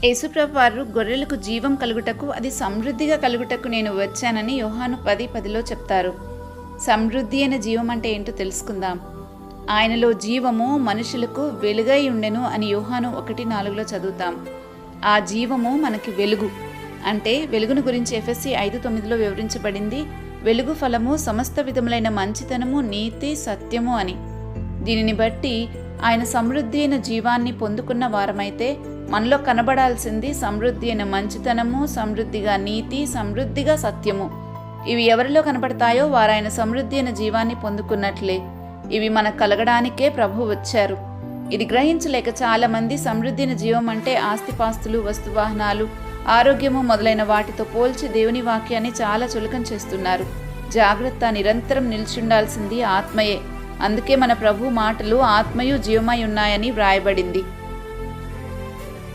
యేసుప్రభు వారు గొర్రెలకు జీవం కలుగుటకు, అది సమృద్ధిగా కలుగుటకు నేను వచ్చానని యోహాను 10:10లో చెప్తారు. సమృద్ధి అయిన జీవం అంటే ఏంటో తెలుసుకుందాం. ఆయనలో జీవము మనుషులకు వెలుగై ఉండెను అని యోహాను 1:4లో చదువుతాం. ఆ జీవము మనకి వెలుగు. అంటే వెలుగును గురించి ఎఫెసీ 5:9లో వివరించబడింది. వెలుగు ఫలము సమస్త విధములైన మంచితనము, నీతి, సత్యము అని. దీనిని బట్టి ఆయన సమృద్ధి అయిన జీవాన్ని పొందుకున్న వారమైతే మనలో కనబడాల్సింది సమృద్ధి అయిన మంచితనము, సమృద్ధిగా నీతి, సమృద్ధిగా సత్యము. ఇవి ఎవరిలో కనబడతాయో వారు ఆయన సమృద్ధి అయిన జీవాన్ని పొందుకున్నట్లే. ఇవి మనకు కలగడానికే ప్రభు వచ్చారు. ఇది గ్రహించలేక చాలామంది సమృద్ధి అయిన జీవం అంటే ఆస్తిపాస్తులు, వస్తువాహనాలు, ఆరోగ్యము మొదలైన వాటితో పోల్చి దేవుని వాక్యాన్ని చాలా చులకన చేస్తున్నారు. జాగ్రత్త, నిరంతరం నిల్చుండాల్సింది ఆత్మయే. అందుకే మన ప్రభు మాటలు ఆత్మయు జీవమై ఉన్నాయని వ్రాయబడింది.